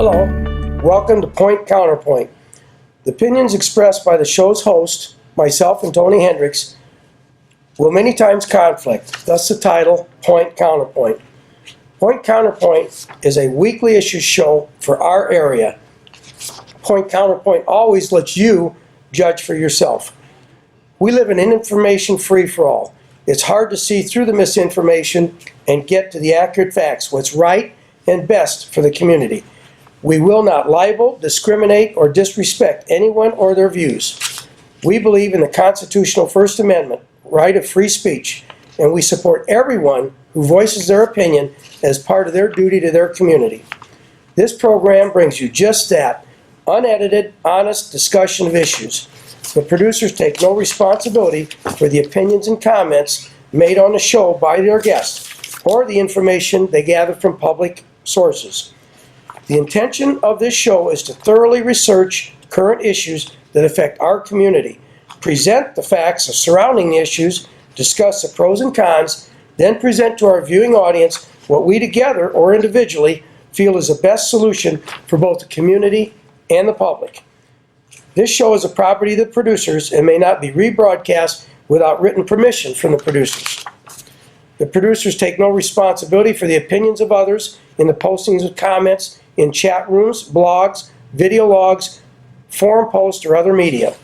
Hello, welcome to PointCounterpoint. The opinions expressed by the show's host, myself and Tony Hendricks, will many times conflict, thus the title, PointCounterpoint. PointCounterpoint is a weekly issue show for our area. PointCounterpoint always lets you judge for yourself. We live in an information free-for-all. It's hard to see through the misinformation and get to the accurate facts, what's right and best for the community. We will not libel, discriminate, or disrespect anyone or their views. We believe in the constitutional First Amendment, right of free speech, and we support everyone who voices their opinion as part of their duty to their community. This program brings you just that, unedited, honest discussion of issues. The producers take no responsibility for the opinions and comments made on the show by their guests or the information they gather from public sources. The intention of this show is to thoroughly research current issues that affect our community, present the facts surrounding the issues, discuss the pros and cons, then present to our viewing audience what we together or individually feel is the best solution for both the community and the public. This show is a property of the producers and may not be rebroadcast without written permission from the producers. The producers take no responsibility for the opinions of others in the postings of comments in chat rooms, blogs, video logs, forum posts, or other media.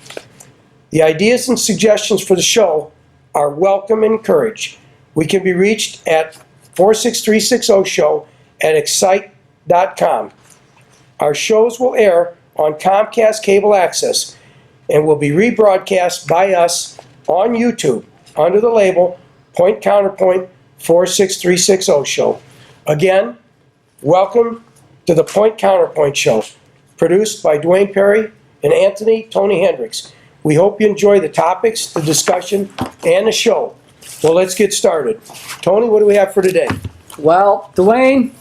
The ideas and suggestions for the show are welcome and encouraged. We can be reached at 46360show at excite.com. Our shows will air on Comcast Cable Access and will be rebroadcast by us on YouTube under the label PointCounterpoint 46360 Show. Again, welcome to the PointCounterpoint Show, produced by Dwayne Perry and Anthony Tony Hendricks. We hope you enjoy the topics, the discussion, and the show. Well, let's get started. Tony, what do we have for today? Well, Dwayne,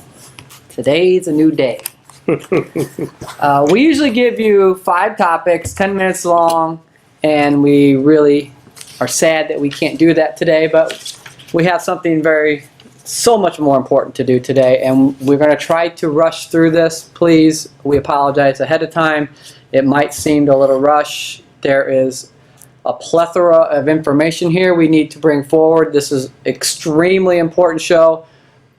today's a new day. We usually give you 5 topics, 10 minutes long, and we really are sad that we can't do that today, but we have something so much more important to do today, and we're going to try to rush through this. Please, we apologize ahead of time. It might seem a little rush. There is a plethora of information here we need to bring forward. This is extremely important show.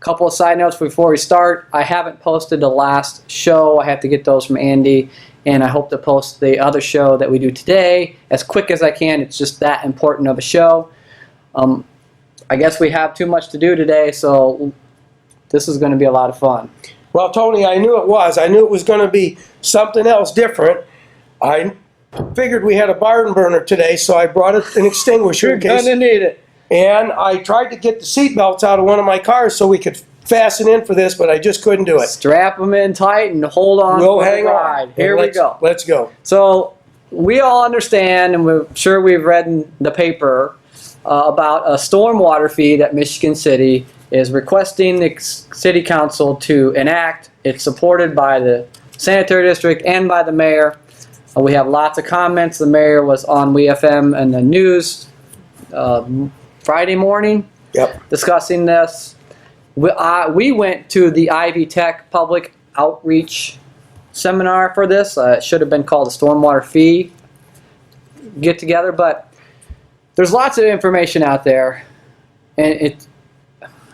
Couple of side notes before we start. I haven't posted the last show. I have to get those from Andy, and I hope to post the other show that we do today as quick as I can. It's just that important of a show. I guess we have too much to do today, so this is going to be a lot of fun. Well, Tony, I knew it was. I knew it was going to be something else different. I figured we had a barn burner today, so I brought an extinguisher. You're going to need it. And I tried to get the seat belts out of one of my cars so we could fasten in for this, but I just couldn't do it. Strap them in tight and hold on We'll for hang the ride. on. Here we go. Let's go. So we all understand, and we're sure we've read in the paper about a stormwater fee that Michigan City is requesting the City Council to enact. It's supported by the Sanitary District and by the Mayor. We have lots of comments. The Mayor was on WeFM and the news Friday morning discussing this. We went to the Ivy Tech public outreach seminar for this. It should have been called a stormwater fee get together, but there's lots of information out there, and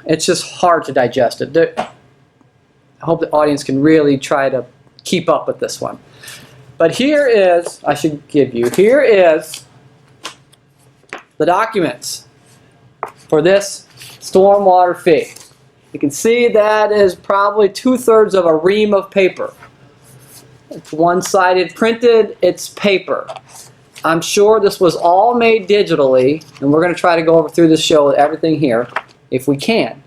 it's just hard to digest it. I hope the audience can really try to keep up with this one. But here is the documents for this stormwater fee. You can see that is probably 2/3 of a ream of paper. It's one-sided printed, it's paper. I'm sure this was all made digitally, and we're going to try to go through this show with everything here, if we can.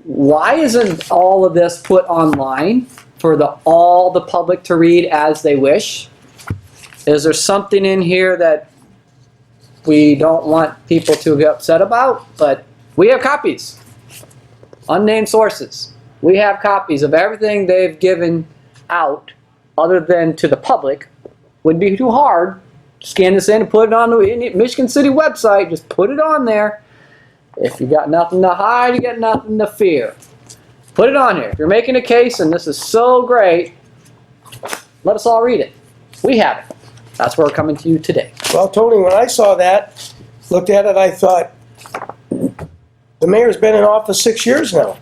Why isn't all of this put online for all the public to read as they wish? Is there something in here that we don't want people to get upset about? But we have copies. Unnamed sources. We have copies of everything they've given out, other than to the public. Wouldn't be too hard. Scan this in and put it on the Michigan City website. Just put it on there. If you got nothing to hide, you got nothing to fear. Put it on here. If you're making a case and this is so great, let us all read it. We have it. That's where we're coming to you today. Well, Tony, when I saw that, looked at it, I thought, the mayor's been in office 6 years now.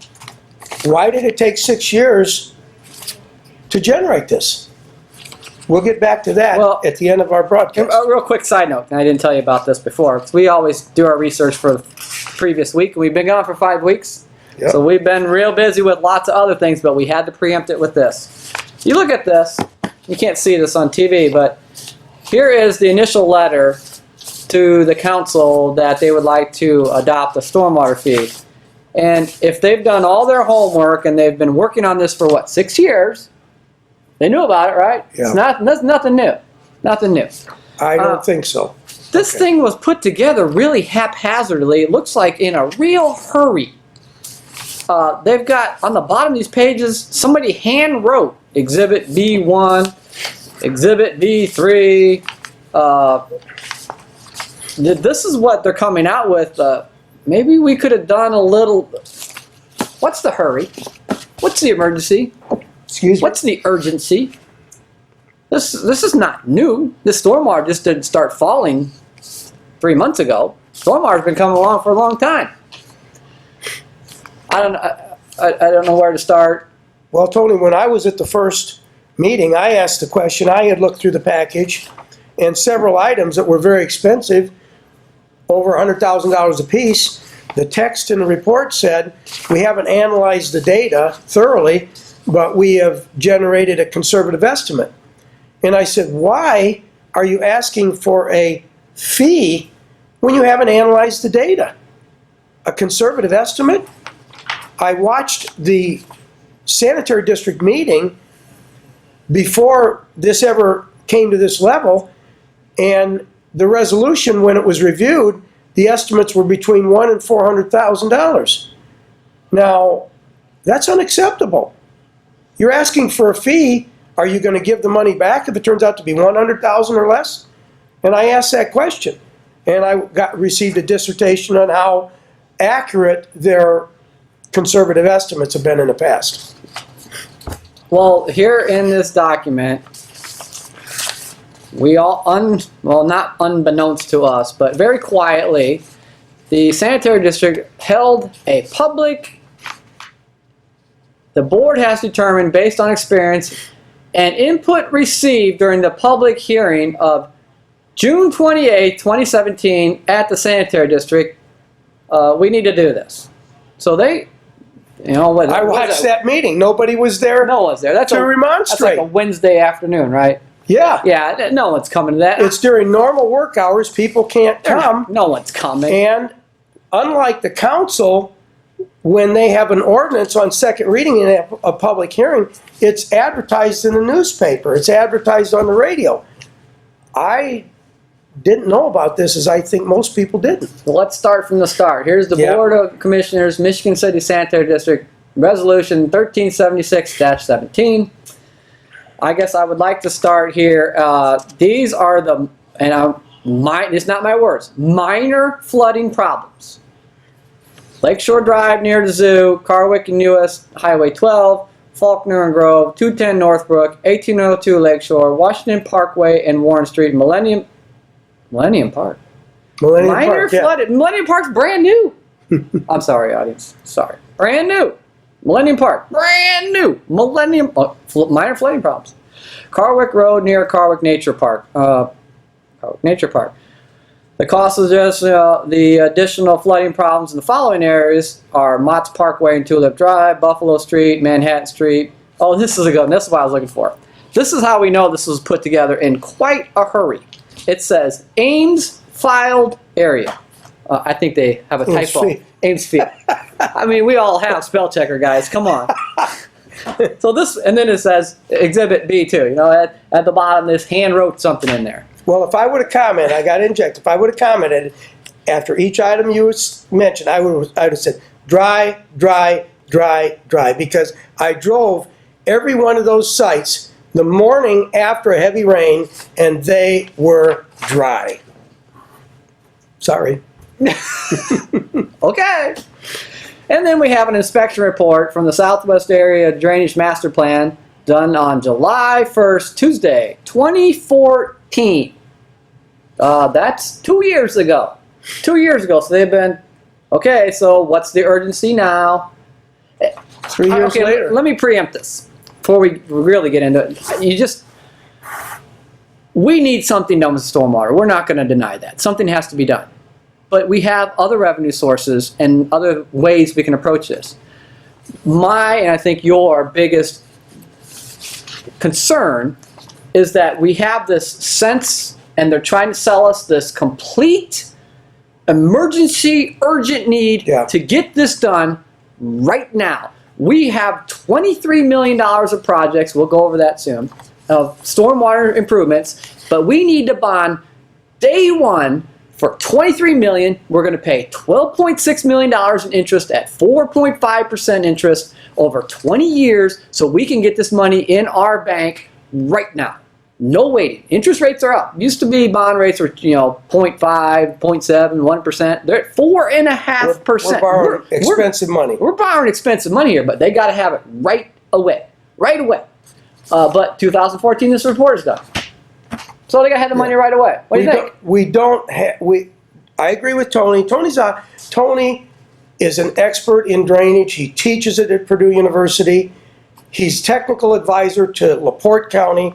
Why did it take 6 years to generate this? We'll get back to that at the end of our broadcast. A real quick side note, and I didn't tell you about this before. We always do our research for the previous week, and we've been gone for 5 weeks. Yep. So we've been real busy with lots of other things, but we had to preempt it with this. You look at this, you can't see this on TV, but here is the initial letter to the council that they would like to adopt a stormwater fee. And if they've done all their homework and they've been working on this for, what, 6 years, they knew about it, right? Yeah. It's nothing new. Nothing new. I don't think so. This thing was put together really haphazardly. It looks like in a real hurry. They've got, on the bottom of these pages, somebody hand wrote Exhibit B1, Exhibit B3. This is what they're coming out with. Maybe we could have done a little. What's the hurry? What's the emergency? Excuse me? What's the urgency? This is not new. This stormwater just didn't start falling 3 months ago. Stormwater's been coming along for a long time. I don't know where to start. Well, Tony, when I was at the first meeting, I asked the question. I had looked through the package, and several items that were very expensive, over $100,000 a piece. The text in the report said, we haven't analyzed the data thoroughly, but we have generated a conservative estimate. And I said, why are you asking for a fee when you haven't analyzed the data? A conservative estimate? I watched the sanitary district meeting before this ever came to this level, and the resolution, when it was reviewed, the estimates were between $100,000 and $400,000. Now, that's unacceptable. You're asking for a fee. Are you going to give the money back if it turns out to be $100,000 or less? And I asked that question, and I received a dissertation on how accurate their conservative estimates have been in the past. Well, here in this document, we all, well, not unbeknownst to us, but very quietly, the sanitary district held a public, the board has determined based on experience and input received during the public hearing of June 28, 2017 at the sanitary district, we need to do this. So they, you know, what I watched that meeting. Nobody was there. No one's there. That's to remonstrate. That's like a Wednesday afternoon, right? Yeah. Yeah, no one's coming to that. It's during normal work hours. People can't come. No one's coming. And unlike the council, when they have an ordinance on second reading in a public hearing, it's advertised in the newspaper. It's advertised on the radio. I didn't know about this, as I think most people didn't. Well, let's start from the start. Here's the Board of Commissioners, Michigan City Sanitary District, Resolution 1376-17. I guess I would like to start here. These are the, and it's not my words, minor flooding problems. Lakeshore Drive near the zoo, Carwick and US Highway 12, Faulkner and Grove, 210 Northbrook, 1802 Lakeshore, Washington Parkway and Warren Street, Millennium Park. Minor flooded. Yeah. Millennium Park's brand new. I'm sorry, audience. Sorry. Brand new. Millennium Park. Brand new. Minor flooding problems. Carwick Road near Carwick Nature Park. Carwick Nature Park. The cause of just the additional flooding problems in the following areas are Mott's Parkway and Tulip Drive, Buffalo Street, Manhattan Street. Oh, this is a good one. This is what I was looking for. This is how we know this was put together in quite a hurry. It says Ames filed area. I think they have a typo. Ames field. I mean, we all have spell checker, guys. Come on. So this, and then it says Exhibit B too. You know, at the bottom, this hand wrote something in there. Well, if I would have commented, I got to inject. If I would have commented after each item you mentioned, I would have said dry, dry, dry, dry, because I drove every one of those sites the morning after a heavy rain, and they were dry. Sorry. Okay. And then we have an inspection report from the Southwest Area Drainage Master Plan done on July 1st, Tuesday, 2014. That's 2 years ago. 2 years ago. So they've been, okay, so what's the urgency now? 3 years later. Let me preempt this before we really get into it. We need something done with stormwater. We're not going to deny that. Something has to be done. But we have other revenue sources and other ways we can approach this. And I think your biggest concern is that we have this sense, and they're trying to sell us this complete emergency, urgent need to get this done right now. We have $23 million of projects, we'll go over that soon, of stormwater improvements, but we need to bond day one for $23 million. We're going to pay $12.6 million in interest at 4.5% interest over 20 years so we can get this money in our bank right now. No waiting. Interest rates are up. Used to be bond rates were 0.5, 0.7, 1%. They're at 4.5%. We're borrowing expensive money. We're borrowing expensive money here, but they got to have it right away. Right away. But 2014, this report is done. So they got to have the money right away. What do you think? I agree with Tony. Tony is an expert in drainage. He teaches it at Purdue University. He's technical advisor to LaPorte County.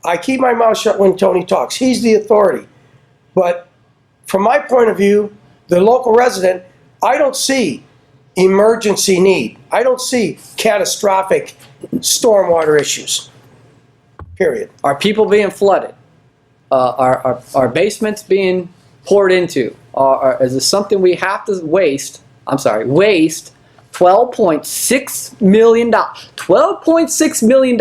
I keep my mouth shut when Tony talks. He's the authority. But from my point of view, the local resident, I don't see emergency need. I don't see catastrophic stormwater issues. Period. Are people being flooded? Are basements being poured into? Is this something we have to waste? Waste $12.6 million. $12.6 million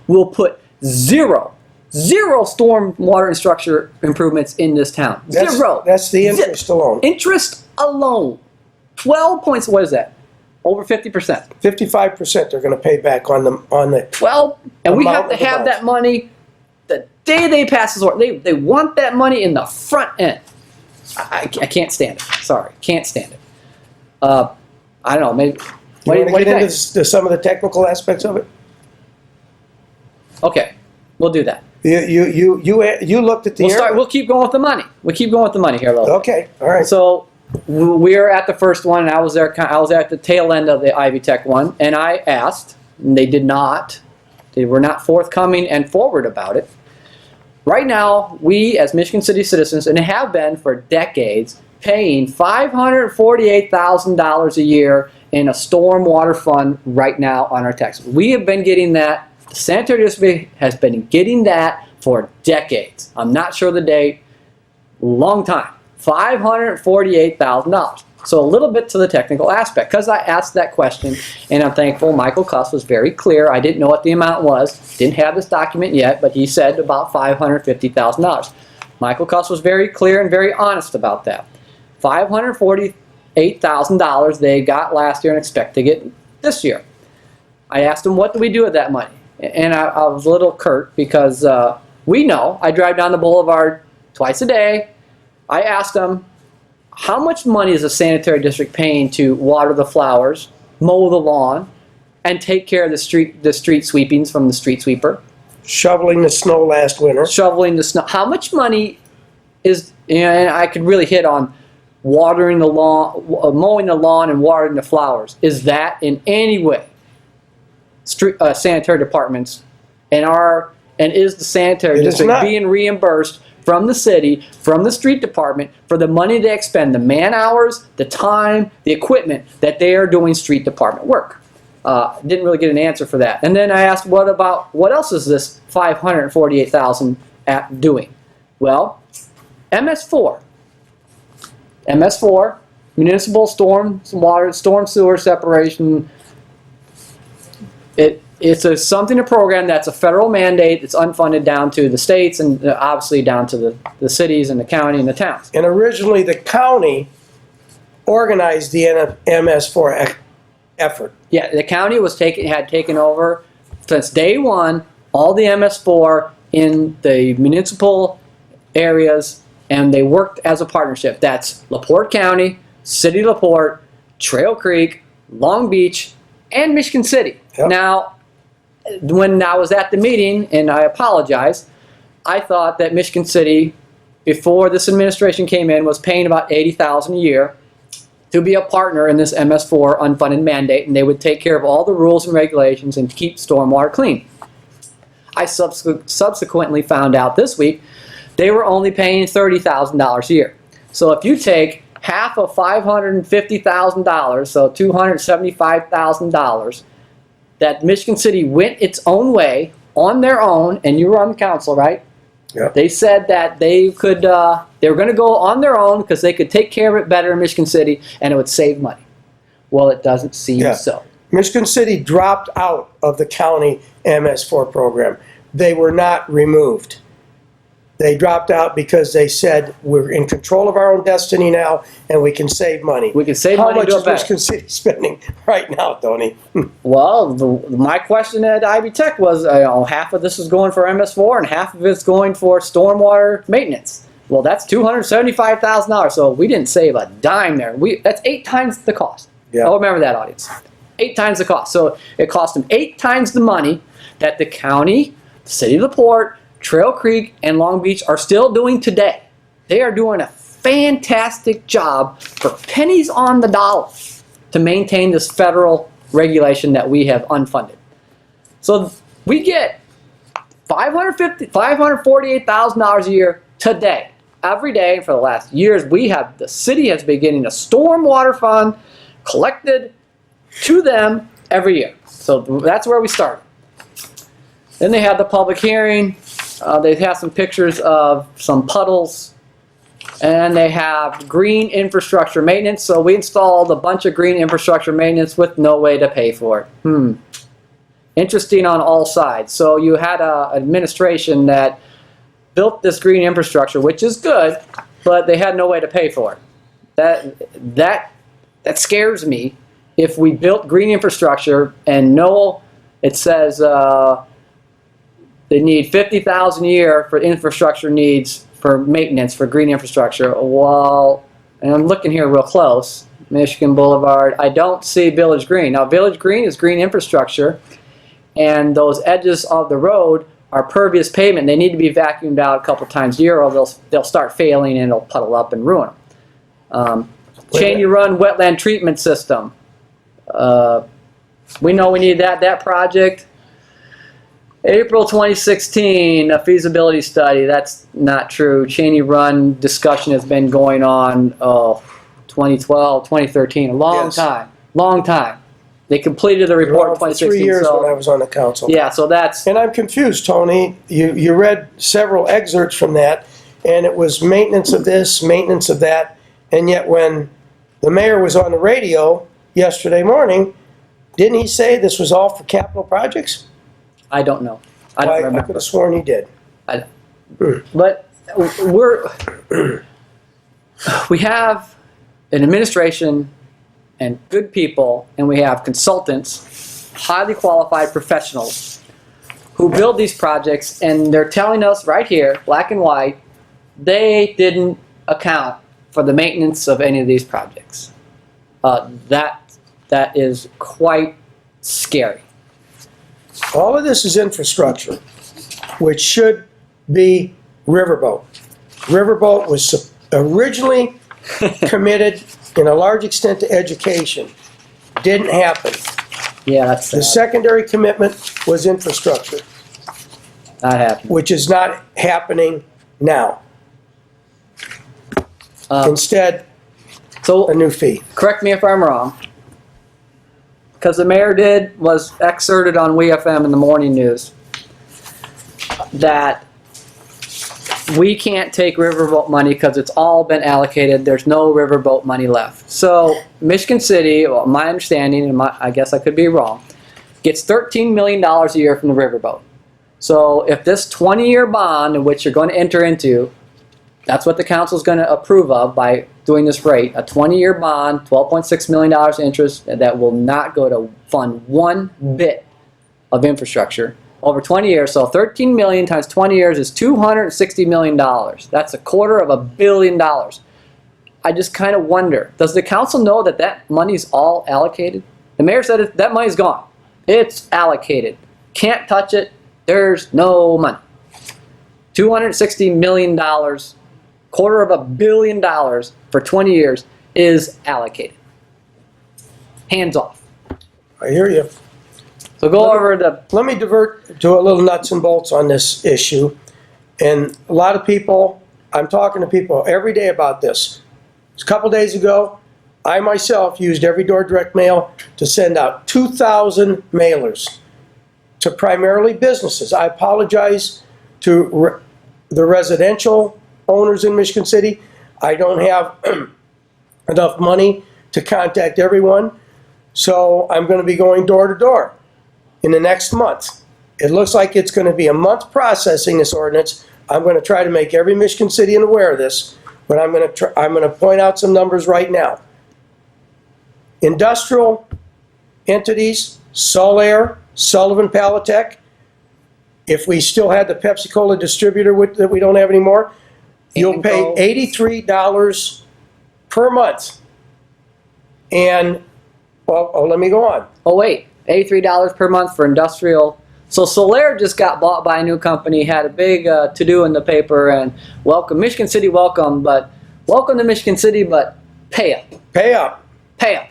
will put zero stormwater and structure improvements in this town. Zero. That's the interest alone. Interest alone. 12 points. What is that? Over 50%. 55% they're going to pay back on the 12, and we have to have that money the day they pass this order. They want that money in the front end. I can't stand it. Sorry, can't stand it. I don't know. Maybe. What do you get into some of the technical aspects of it? Okay, we'll do that. You looked at the. We'll keep going with the money. We'll keep going with the money here a little. Okay, all right. So we're at the first one, and I was there. I was at the tail end of the Ivy Tech one, and I asked, and they did not. They were not forthcoming and forward about it. Right now, we as Michigan City citizens, and have been for decades, paying $548,000 a year in a stormwater fund right now on our taxes. We have been getting that. The Sanitary District has been getting that for decades. I'm not sure the date. Long time. $548,000. So a little bit to the technical aspect, because I asked that question, and I'm thankful Michael Cuss was very clear. I didn't know what the amount was. Didn't have this document yet, but he said about $550,000. Michael Cuss was very clear and very honest about that. $548,000 they got last year and expect to get this year. I asked him, what do we do with that money? And I was a little curt because we know, I drive down the boulevard twice a day. I asked him, how much money is the sanitary district paying to water the flowers, mow the lawn, and take care of the street sweepings from the street sweeper? Shoveling the snow last winter. Shoveling the snow. How much money is, and I could really hit on watering the lawn, mowing the lawn and watering the flowers. Is that in any way sanitary departments and is the sanitary district being reimbursed from the city, from the street department, for the money they expend, the man hours, the time, the equipment that they are doing street department work? Didn't really get an answer for that. And then I asked, what else is this $548,000 at doing? Well, MS4, municipal storm sewer separation. It's a program that's a federal mandate. It's unfunded down to the states and obviously down to the cities and the county and the towns. And originally the county organized the MS4 effort. Yeah, the county had taken over since day one all the MS4 in the municipal areas, and they worked as a partnership. That's LaPorte County, City of LaPorte, Trail Creek, Long Beach, and Michigan City. Yep. Now, when I was at the meeting, and I apologize, I thought that Michigan City, before this administration came in, was paying about $80,000 a year to be a partner in this MS4 unfunded mandate, and they would take care of all the rules and regulations and keep stormwater clean. I subsequently found out this week they were only paying $30,000 a year. So if you take half of $550,000, so $275,000, that Michigan City went its own way on their own, and you were on the council, right? Yeah. They said that they could, they were going to go on their own because they could take care of it better in Michigan City and it would save money. Well, it doesn't seem so. Michigan City dropped out of the county MS4 program. They were not removed. They dropped out because they said we're in control of our own destiny now and we can save money. We can save How money much to do is it better. Michigan City spending right now, Tony? Well, my question at Ivy Tech was, half of this is going for MS4 and half of it's going for stormwater maintenance. Well, that's $275,000. So we didn't save a dime there. That's 8 times the cost. Yeah. I'll remember that, audience. 8 times the cost. So it cost them 8 times the money that the county, the city of LaPorte, Trail Creek, and Long Beach are still doing today. They are doing a fantastic job for pennies on the dollar to maintain this federal regulation that we have unfunded. So we get $548,000 a year today, every day for the last years. The city has been getting a stormwater fund collected to them every year. So that's where we started. Then they had the public hearing. They have some pictures of some puddles, and they have green infrastructure maintenance. So we installed a bunch of green infrastructure maintenance with no way to pay for it. Interesting on all sides. So you had an administration that built this green infrastructure, which is good, but they had no way to pay for it. That scares me. If we built green infrastructure and it says they need $50,000 a year for infrastructure needs for maintenance for green infrastructure. Well, and I'm looking here real close, Michigan Boulevard. I don't see Village Green. Now, Village Green is green infrastructure, and those edges of the road are pervious pavement. They need to be vacuumed out a couple times a year, or they'll start failing and it'll puddle up and ruin them. Cheney Run wetland treatment system. We know we need that project. April 2016, a feasibility study. That's not true. Cheney Run discussion has been going on 2012, 2013, a long time. They completed the report in 2016. 3 years when I was on the council. Yeah, so that's... And I'm confused, Tony. You read several excerpts from that, and it was maintenance of this, maintenance of that, and yet when the mayor was on the radio yesterday morning, didn't he say this was all for capital projects? I don't know. I don't remember. I could have sworn he did. But we have an administration and good people, and we have consultants, highly qualified professionals who build these projects, and they're telling us right here, black and white, they didn't account for the maintenance of any of these projects. That is quite scary. All of this is infrastructure, which should be Riverboat. Riverboat was originally committed in a large extent to education. Didn't happen. Yeah, that's sad. The secondary commitment was infrastructure, Not happening. which is not happening now. Instead, So a new fee. correct me if I'm wrong, because the mayor was excerpted on WeFM in the morning news that we can't take riverboat money because it's all been allocated. There's no riverboat money left. So Michigan City, well, my understanding, and I guess I could be wrong, gets $13 million a year from the riverboat. So if this 20-year bond, in which you're going to enter into, that's what the council is going to approve of by doing this rate, a 20-year bond, $12.6 million interest that will not go to fund one bit of infrastructure over 20 years. So 13 million times 20 years is $260 million. That's $250 million. I just kind of wonder, does the council know that that money's all allocated? The mayor said that money's gone. It's allocated. Can't touch it. There's no money. $260 million, $250 million for 20 years is allocated. Hands off. I hear you. So go over the... Let me divert to a little nuts and bolts on this issue. And a lot of people, I'm talking to people every day about this. A couple days ago, I myself used Every Door Direct Mail to send out 2,000 mailers to primarily businesses. I apologize to the residential owners in Michigan City. I don't have enough money to contact everyone, so I'm going to be going door to door in the next month. It looks like it's going to be a month processing this ordinance. I'm going to try to make every Michigan Citian aware of this, but I'm going to point out some numbers right now. Industrial entities, Solaire, Sullivan Palatech, if we still had the Pepsi-Cola distributor that we don't have anymore, you'll pay $83 per month. And, well, let me go on. Oh wait, $83 per month for industrial. So Solaire just got bought by a new company, had a big to-do in the paper, and welcome, Michigan City, welcome to Michigan City, but pay up. Pay up. Pay up.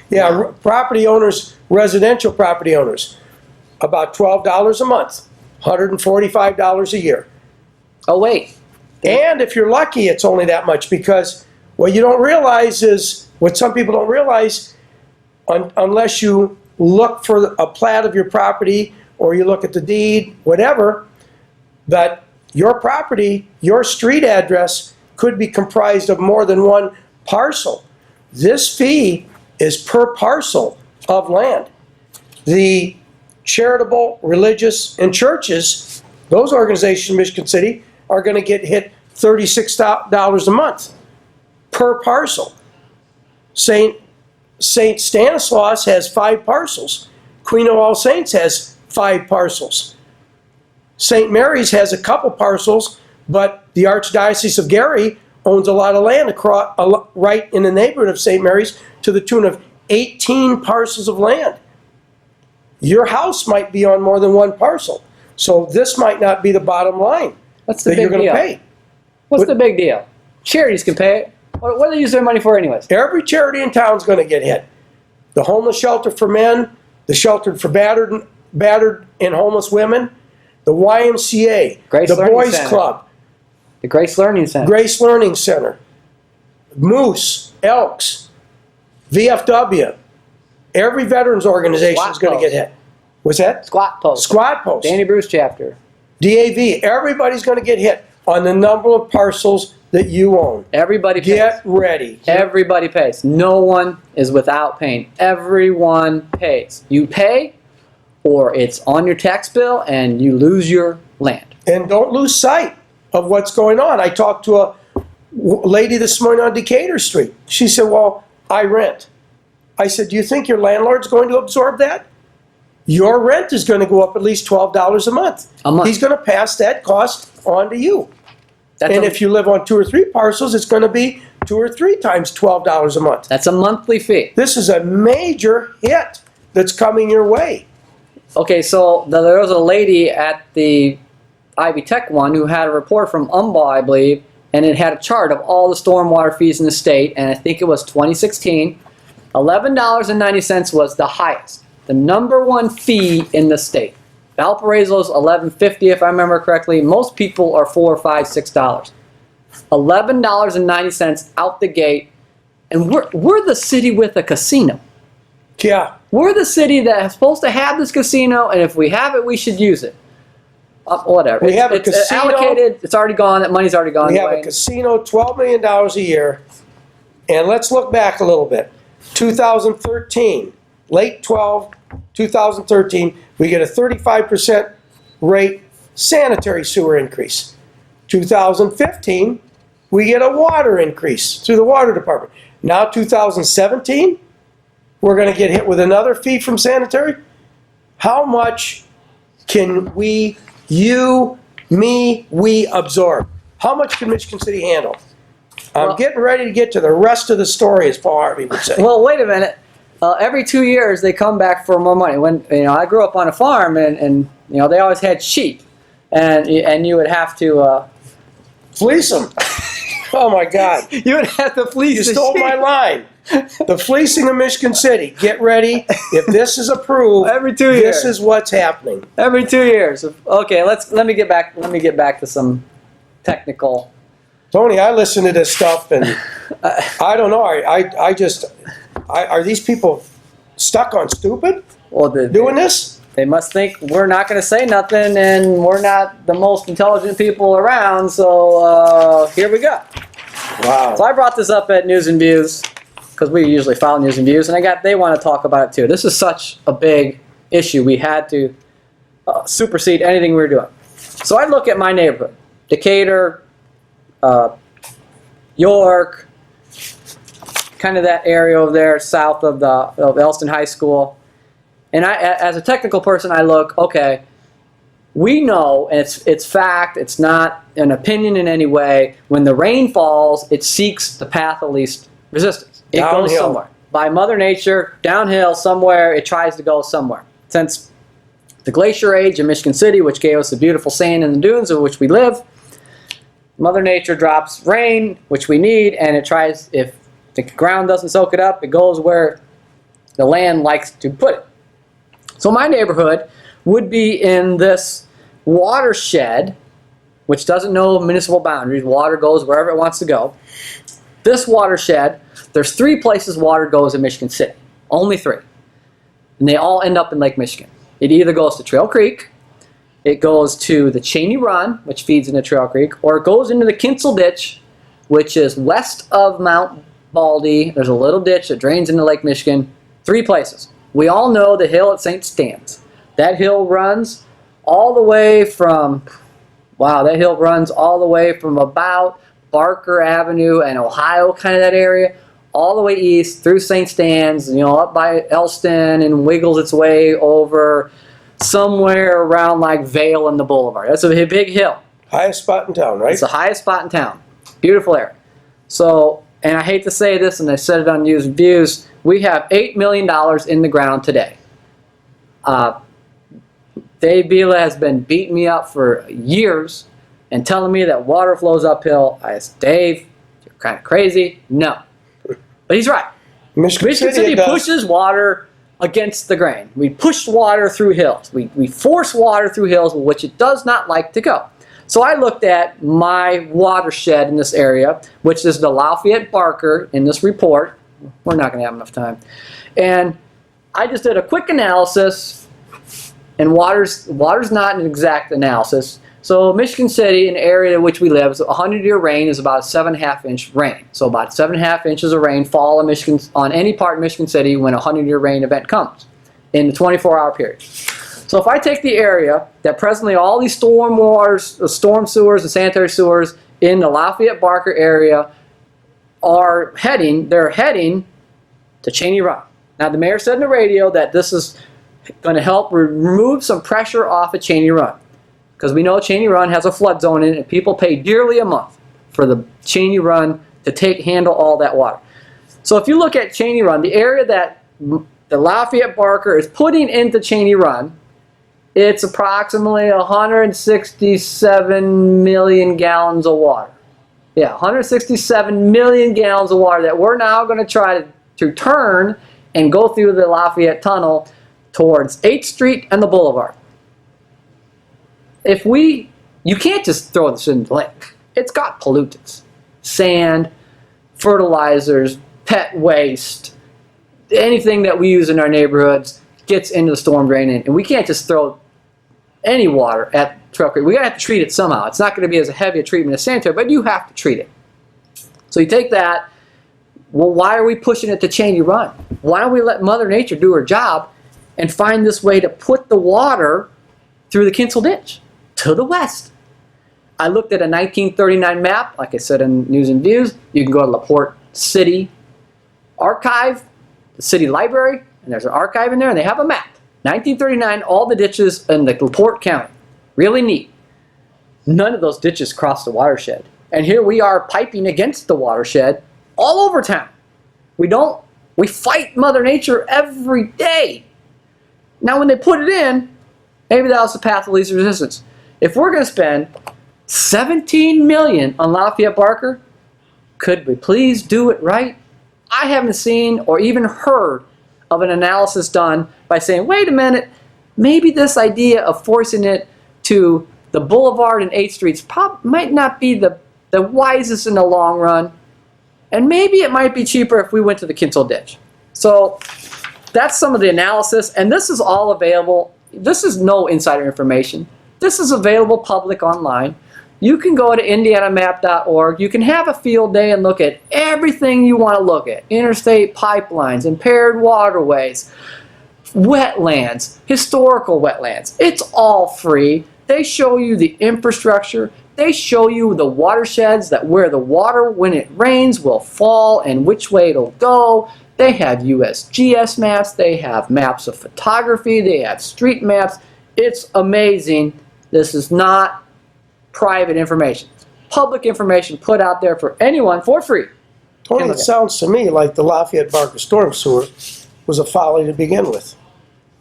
Yeah, property owners, residential property owners, about $12 a month, $145 a year. Oh wait. And if you're lucky, it's only that much, because what you don't realize is, what some people don't realize, unless you look for a plat of your property or you look at the deed, whatever, that your property, your street address could be comprised of more than one parcel. This fee is per parcel of land. The charitable, religious, and churches, those organizations in Michigan City are going to get hit $36 a month per parcel. St. Stanislaus has 5 parcels. Queen of All Saints has 5 parcels. St. Mary's has a couple parcels, but the Archdiocese of Gary owns a lot of land across, right in the neighborhood of St. Mary's, to the tune of 18 parcels of land. Your house might be on more than one parcel, so this might not be the bottom line What's the that big you're going to deal? pay. What's the big deal? Charities can pay it. What do they use their money for anyways? Every charity in town is going to get hit. The homeless shelter for men, the shelter for battered and homeless women, the YMCA, Grace the Learning Boys Center. Club, The Grace Learning Center. Grace Learning Center, Moose, Elks, VFW. Every veterans organization is going to get hit. What's that? Squat Post. Squad Post. Danny Bruce chapter. DAV. Everybody's going to get hit on the number of parcels that you own. Everybody pays. Get ready. Everybody pays. No one is without paying. Everyone pays. You pay, or it's on your tax bill and you lose your land. And don't lose sight of what's going on. I talked to a lady this morning on Decatur Street. She said, well, I rent. I said, do you think your landlord's going to absorb that? Your rent is going to go up at least $12 a month. A month. He's going to pass that cost on to you. That's And a, if you live on 2 or 3 parcels, it's going to be 2 or 3 times $12 a month. that's a monthly fee. This is a major hit that's coming your way. Okay, so there was a lady at the Ivy Tech one who had a report from Umball, I believe, and it had a chart of all the stormwater fees in the state, and I think it was 2016. $11.90 was the highest, the number one fee in the state. Valparaiso's $11.50 if I remember correctly. Most people are $4, $5, $6. $11.90 out the gate, and we're the city with a casino. Yeah. We're the city that is supposed to have this casino, and if we have it, we should use it. Whatever. We have a it's casino. allocated. It's already gone. That money's already gone. We have away. a casino, $12 million a year. And let's look back a little bit. 2013, late 2013, we get a 35% rate sanitary sewer increase. 2015, we get a water increase through the water department. Now 2017, we're going to get hit with another fee from sanitary. How much can we, you, me, we absorb? How much can Michigan City handle? I'm getting ready to get to the rest of the story, as Paul Harvey would say. Well, wait a minute. Every 2 years they come back for more money. When I grew up on a farm, and they always had sheep, and you would have to Fleece them. Oh my God! you would have to fleece. You the stole sheep. my line. The fleecing of Michigan City. Get ready. If this is approved, Every 2 years. this is what's happening. Every 2 years. Okay, let me get back. Let me get back to some technical. Tony, I listen to this stuff, and I don't know. Are these people stuck on stupid doing this? They must think we're not going to say nothing, and we're not the most intelligent people around. So here we go. Wow. So I brought this up at News and Views because we usually follow News and Views, and they want to talk about it too. This is such a big issue. We had to supersede anything we were doing. So I look at my neighborhood, Decatur, York, kind of that area over there south of Elston High School. And as a technical person, I look, okay, we know, and it's fact, it's not an opinion in any way, when the rain falls, it seeks the path of least resistance. It Downhill. goes somewhere. By Mother Nature, downhill somewhere, it tries to go somewhere. Since the glacier age in Michigan City, which gave us the beautiful sand and the dunes of which we live, Mother Nature drops rain, which we need, and it tries, if the ground doesn't soak it up, it goes where the land likes to put it. So my neighborhood would be in this watershed, which doesn't know municipal boundaries. Water goes wherever it wants to go. This watershed, there's 3 places water goes in Michigan City. Only 3. And they all end up in Lake Michigan. It either goes to Trail Creek, it goes to the Cheney Run, which feeds into Trail Creek, or it goes into the Kinsel Ditch, which is west of Mount Baldy. There's a little ditch that drains into Lake Michigan. 3 places. We all know the hill at St. Stan's. That hill runs all the way from, that hill runs all the way from about Barker Avenue and Ohio, kind of that area, all the way east through St. Stan's, up by Elston, and wiggles its way over somewhere around like Vale and the Boulevard. That's a big hill. Highest spot in town, right? It's the highest spot in town. Beautiful area. So, and I hate to say this, and I said it on News and Views, we have $8 million in the ground today. Dave Bila has been beating me up for years and telling me that water flows uphill. I said, Dave, you're kind of crazy. No. But he's right. Michigan City pushes water against the grain. We push water through hills. We force water through hills, which it does not like to go. So I looked at my watershed in this area, which is the Lafayette Barker in this report. We're not going to have enough time. And I just did a quick analysis, and water's not an exact analysis. So Michigan City, an area in which we live, 100-year rain is about a 7.5-inch rain. So about 7.5 inches of rain fall on any part of Michigan City when a 100-year rain event comes in the 24-hour period. So if I take the area that presently all these storm sewers and sanitary sewers in the Lafayette Barker area they're heading to Cheney Run. Now the mayor said in the radio that this is going to help remove some pressure off of Cheney Run. Because we know Cheney Run has a flood zone in it, and people pay dearly a month for the Cheney Run to handle all that water. So if you look at Cheney Run, the area that the Lafayette Barker is putting into Cheney Run, it's approximately 167 million gallons of water. Yeah, 167 million gallons of water that we're now going to try to turn and go through the Lafayette Tunnel towards 8th Street and the Boulevard. You can't just throw this in the lake. It's got pollutants. Sand, fertilizers, pet waste, anything that we use in our neighborhoods gets into the storm drain, and we can't just throw any water at Trail Creek. We're going to have to treat it somehow. It's not going to be as heavy a treatment as sanitary, but you have to treat it. So you take that, well, why are we pushing it to Cheney Run? Why don't we let Mother Nature do her job and find this way to put the water through the Kinsel Ditch to the west? I looked at a 1939 map, like I said in News and Views. You can go to LaPorte City Archive, the city library, and there's an archive in there, and they have a map. 1939, all the ditches in the LaPorte County. Really neat. None of those ditches cross the watershed. And here we are piping against the watershed all over town. We fight Mother Nature every day. Now when they put it in, maybe that was the path of least resistance. If we're going to spend $17 million on Lafayette Barker, could we please do it right? I haven't seen or even heard of an analysis done by saying, wait a minute, maybe this idea of forcing it to the boulevard and 8th Streets might not be the wisest in the long run. And maybe it might be cheaper if we went to the Kintel Ditch. So that's some of the analysis, and this is all available. This is no insider information. This is available public online. You can go to indianamap.org. You can have a field day and look at everything you want to look at. Interstate pipelines, impaired waterways, wetlands, historical wetlands. It's all free. They show you the infrastructure. They show you the watersheds, that where the water, when it rains, will fall and which way it'll go. They have USGS maps. They have maps of photography. They have street maps. It's amazing. This is not private information. Public information put out there for anyone for free. Tony, it sounds to me like the Lafayette Barker storm sewer was a folly to begin with.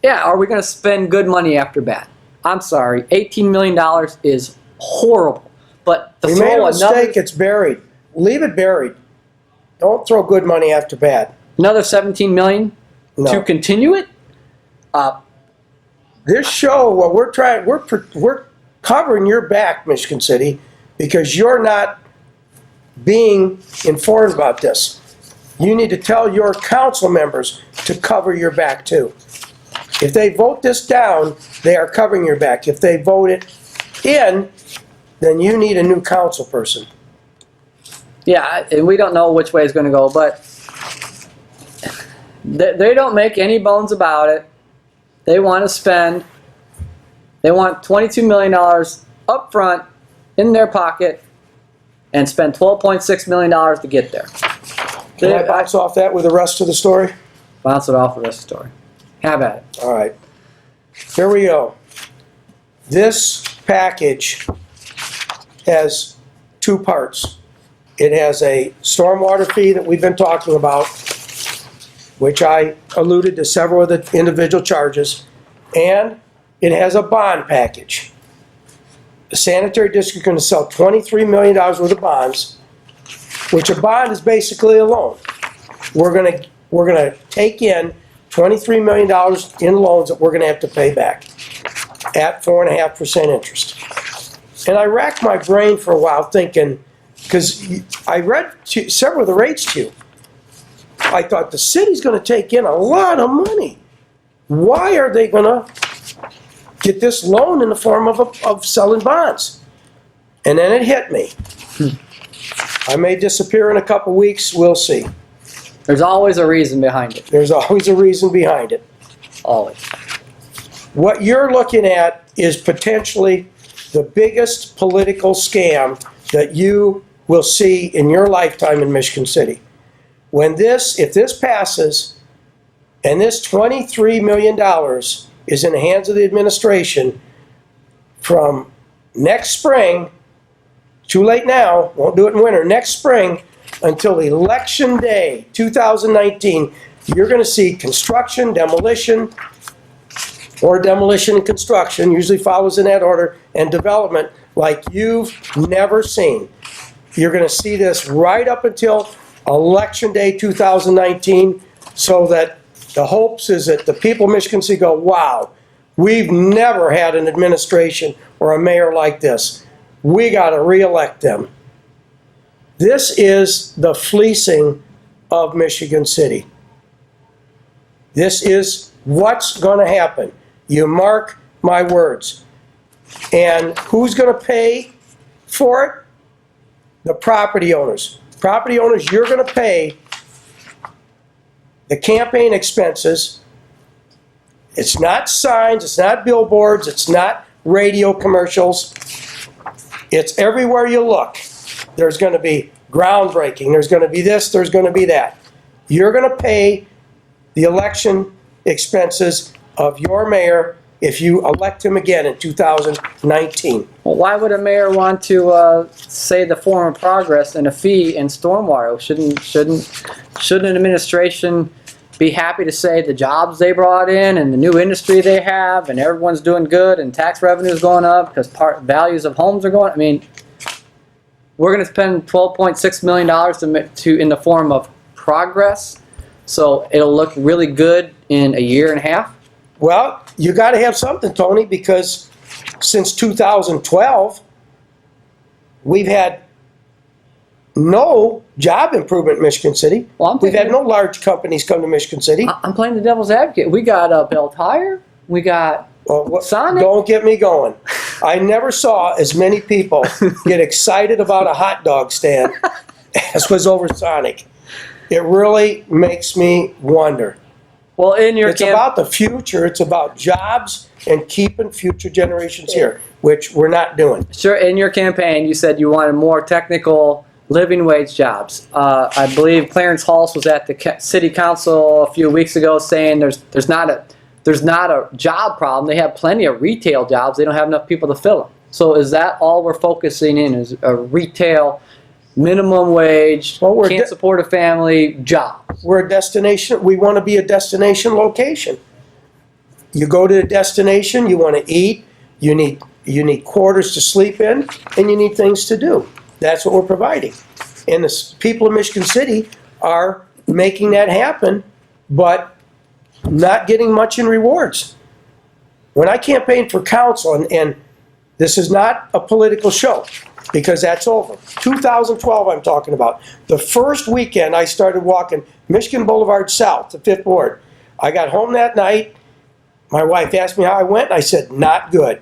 Yeah, are we going to spend good money after bad? I'm sorry, $18 million is horrible. But to We throw made a another, mistake, it's buried. Leave it buried. Don't throw good money after bad. another $17 million No. to continue it? This show, what we're covering your back, Michigan City, because you're not being informed about this. You need to tell your council members to cover your back too. If they vote this down, they are covering your back. If they vote it in, then you need a new council person. Yeah, and we don't know which way it's going to go, but they don't make any bones about it. They want to spend, they want $22 million up front in their pocket and spend $12.6 million to get there. Can I bounce off that with the rest of the story? Bounce it off with this story. Have at it. All right. Here we go. This package has two parts. It has a stormwater fee that we've been talking about, which I alluded to several of the individual charges, and it has a bond package. The sanitary district is going to sell $23 million worth of bonds, which a bond is basically a loan. We're going to take in $23 million in loans that we're going to have to pay back at 4.5% interest. And I racked my brain for a while thinking, because I read several of the rates to you. I thought the city's going to take in a lot of money. Why are they going to get this loan in the form of selling bonds? And then it hit me. I may disappear in a couple weeks. We'll see. There's always a reason behind it. There's always a reason behind it. Always. What you're looking at is potentially the biggest political scam that you will see in your lifetime in Michigan City. If this passes, and this $23 million is in the hands of the administration from next spring, too late now, won't do it in winter, next spring until Election Day 2019, you're going to see construction, demolition, or demolition and construction, usually follows in that order, and development like you've never seen. You're going to see this right up until Election Day 2019, so that the hopes is that the people of Michigan City go, wow, we've never had an administration or a mayor like this. We got to re-elect them. This is the fleecing of Michigan City. This is what's going to happen. You mark my words. And who's going to pay for it? The property owners. Property owners, you're going to pay the campaign expenses. It's not signs, it's not billboards, it's not radio commercials. It's everywhere you look. There's going to be groundbreaking, there's going to be this, there's going to be that. You're going to pay the election expenses of your mayor if you elect him again in 2019. Well, why would a mayor want to say the form of progress and a fee in stormwater? Shouldn't an administration be happy to say the jobs they brought in and the new industry they have and everyone's doing good and tax revenue is going up because values of homes are going? I mean, we're going to spend $12.6 million to in the form of progress, so it'll look really good in a year and a half. Well, you got to have something, Tony, because since 2012, we've had no job improvement in Michigan City. Well, we've had no large companies come to Michigan City. I'm playing the devil's advocate. We got Bell Tire. We got Sonic. Don't get me going. I never saw as many people get excited about a hot dog stand as was over Sonic. It really makes me wonder. Well, it's about the future. It's about jobs and keeping future generations here, which we're not doing. Sure. In your campaign, you said you wanted more technical living wage jobs. I believe Clarence Halls was at the city council a few weeks ago saying there's not a job problem. They have plenty of retail jobs. They don't have enough people to fill them. So is that all we're focusing in? Is a retail minimum wage, can't support a family job? We're a destination. We want to be a destination location. You go to a destination, you want to eat, you need quarters to sleep in, and you need things to do. That's what we're providing. And the people of Michigan City are making that happen, but not getting much in rewards. When I campaigned for council, and this is not a political show, because that's over. 2012 I'm talking about. The first weekend I started walking Michigan Boulevard South to 5th Ward. I got home that night. My wife asked me how I went, and I said, not good.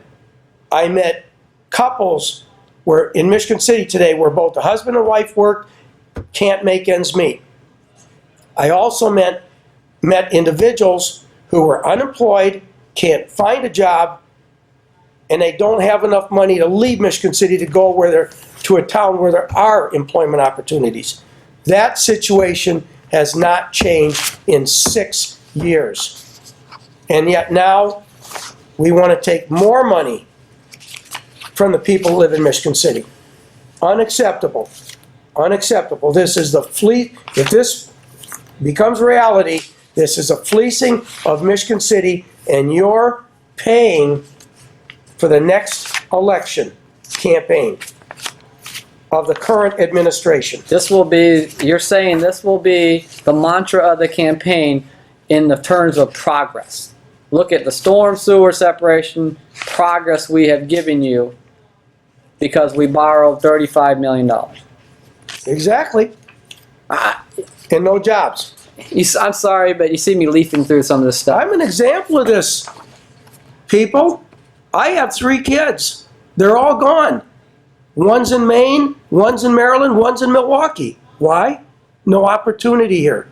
I met couples where in Michigan City today where both the husband and wife work, can't make ends meet. I also met individuals who were unemployed, can't find a job, and they don't have enough money to leave Michigan City to go to a town where there are employment opportunities. That situation has not changed in 6 years. And yet now we want to take more money from the people who live in Michigan City. Unacceptable. Unacceptable. This is the if this becomes reality, this is a fleecing of Michigan City, and you're paying for the next election campaign of the current administration. You're saying this will be the mantra of the campaign in the terms of progress. Look at the storm sewer separation progress we have given you because we borrowed $35 million. Exactly. And no jobs. I'm sorry, but you see me leafing through some of this stuff. I'm an example of this, people. I have 3 kids. They're all gone. One's in Maine, one's in Maryland, one's in Milwaukee. Why? No opportunity here.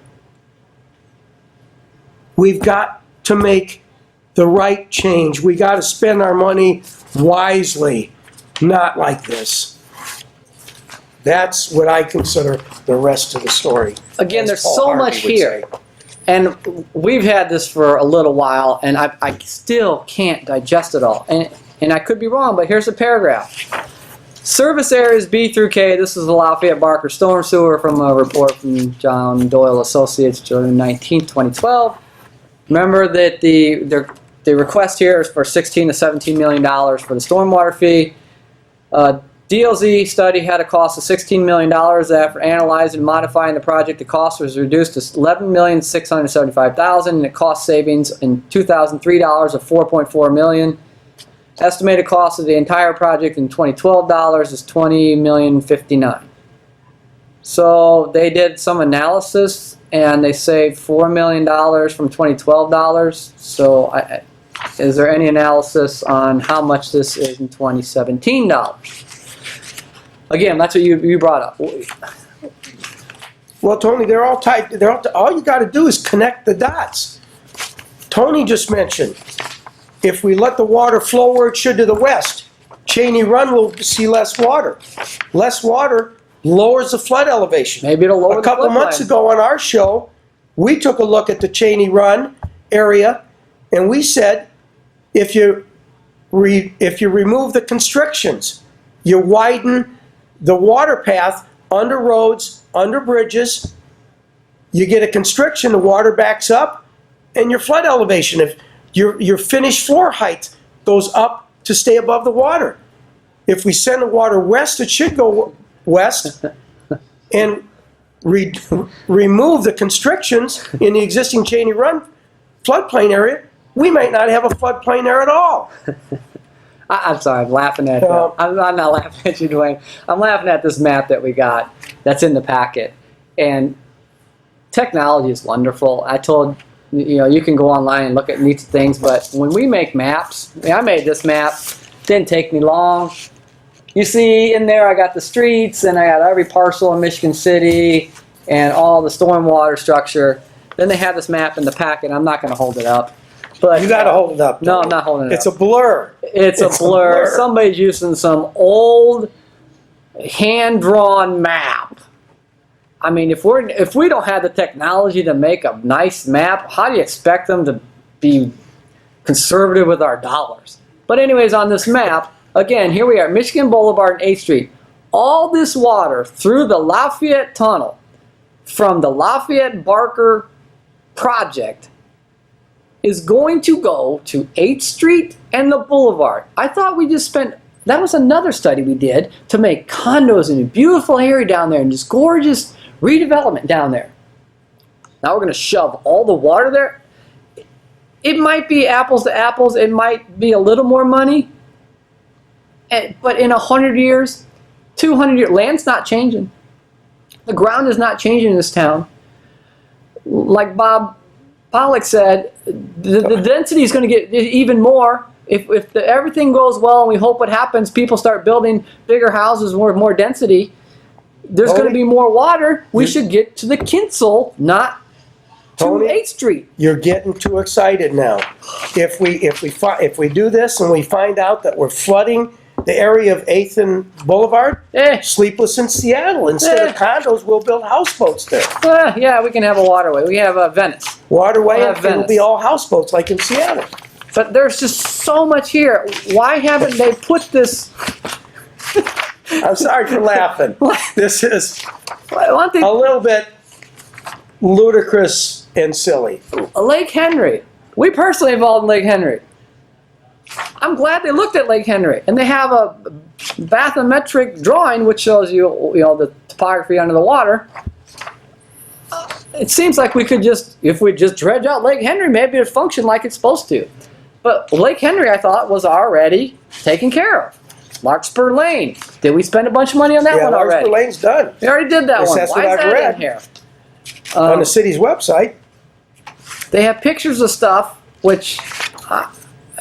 We've got to make the right change. We got to spend our money wisely, not like this. That's what I consider the rest of the story. Again, there's so much here. And we've had this for a little while, and I still can't digest it all. And I could be wrong, but here's a paragraph. Service areas B through K, this is the Lafayette Barker Storm Sewer from a report from John Doyle Associates, June 19, 2012. Remember that the request here is for $16 to $17 million for the stormwater fee. DLZ study had a cost of $16 million. After analyzing and modifying the project, the cost was reduced to $11,675,000, and the cost savings in 2003 of $4.4 million. Estimated cost of the entire project in 2012 is $20,059,000. So they did some analysis, and they saved $4 million from 2012 dollars. So is there any analysis on how much this is in 2017 dollars? Again, that's what you brought up. Well, Tony, they're all tied. All you got to do is connect the dots. Tony just mentioned, if we let the water flow where it should to the west, Cheney Run will see less water. Less water lowers the flood elevation. Maybe it'll lower a couple months ago on our show, we took a look at the Cheney Run area, and we said if you remove the constrictions, you widen the water path under roads, under bridges, you get a constriction, the water backs up, and your flood elevation, if your finished floor height goes up to stay above the water. If we send the water west, it should go west, and remove the constrictions in the existing Cheney Run floodplain area, we might not have a floodplain there at all. I'm sorry, I'm laughing at I'm not laughing at you, Dwayne. I'm laughing at this map that we got that's in the packet. And technology is wonderful. I told you can go online and look at neat things, but when we make maps, I made this map, didn't take me long. You see in there I got the streets and I got every parcel in Michigan City and all the stormwater structure. Then they have this map in the packet. I'm not going to hold it up. But You got to hold it up. No, I'm not holding it up. It's a blur. It's a blur. Somebody's using some old hand-drawn map. I mean, if we don't have the technology to make a nice map, how do you expect them to be conservative with our dollars? But anyways, on this map, again, here we are, Michigan Boulevard and 8th Street. All this water through the Lafayette Tunnel from the Lafayette-Barker project is going to go to 8th Street and the Boulevard. I thought we just spent, that was another study we did to make condos in a beautiful area down there and just gorgeous redevelopment down there. Now we're going to shove all the water there. It might be apples to apples. It might be a little more money. But in 100 years, 200 years, land's not changing. The ground is not changing in this town. Like Bob Pollock said, the density is going to get even more. If everything goes well, and we hope what happens, people start building bigger houses with more density, there's going to be more water. We should get to the Kinsel, not to 8th Street. You're getting too excited now. If we do this and we find out that we're flooding the area of 8th and Boulevard, sleepless in Seattle. Instead of condos, we'll build houseboats there. Yeah, we can have a waterway. We have Venice. Waterway, and it'll be all houseboats like in Seattle. But there's just so much here. Why haven't they put this? I'm sorry for laughing. This is a little bit ludicrous and silly. Lake Henry. We personally involved in Lake Henry. I'm glad they looked at Lake Henry, and they have a bathymetric drawing which shows you the topography under the water. It seems like we could if we just dredge out Lake Henry, maybe it'd function like it's supposed to. But Lake Henry, I thought, was already taken care of. Larkspur Lane. Did we spend a bunch of money on that one already? Larkspur Lane's done. We already did that one. That's Why what is I've that read in here? On the city's website. They have pictures of stuff which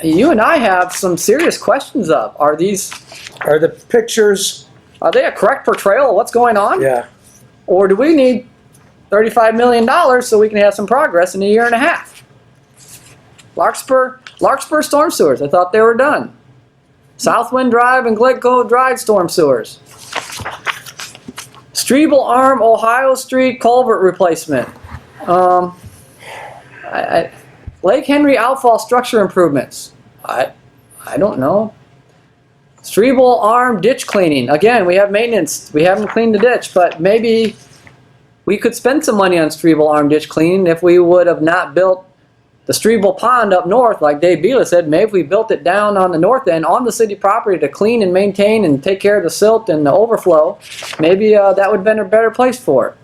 you and I have some serious questions of. Are the pictures? Are they a correct portrayal of what's going on? Yeah. Or do we need $35 million so we can have some progress in a year and a half? Larkspur storm sewers. I thought they were done. Southwind Drive and Glencoe Drive storm sewers. Strebel Arm, Ohio Street culvert replacement. Lake Henry outfall structure improvements. I don't know. Strebel Arm ditch cleaning. Again, we have maintenance. We haven't cleaned the ditch, but maybe we could spend some money on Strebel Arm ditch cleaning if we would have not built the Strebel Pond up north, like Dave Beela said. Maybe if we built it down on the north end on the city property to clean and maintain and take care of the silt and the overflow, maybe that would have been a better place for it.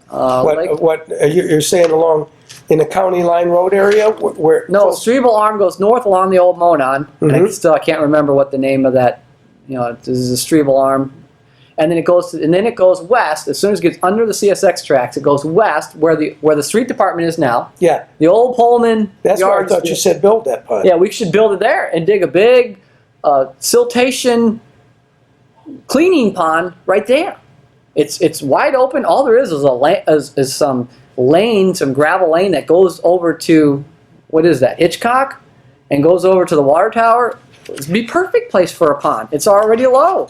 What you're saying along in the County Line Road area? Where? No, Strebel Arm goes north along the old Monon. And I can't remember what the name of that. This is a Strebel Arm. And then it goes west. As soon as it gets under the CSX tracks, it goes west where the street department is now. Yeah. The old Pullman. That's why I thought you said build that pond. Yeah, we should build it there and dig a big siltation cleaning pond right there. It's wide open. All there is some lane, some gravel lane that goes over to, what is that, Hitchcock, and goes over to the water tower. It'd be a perfect place for a pond. It's already low.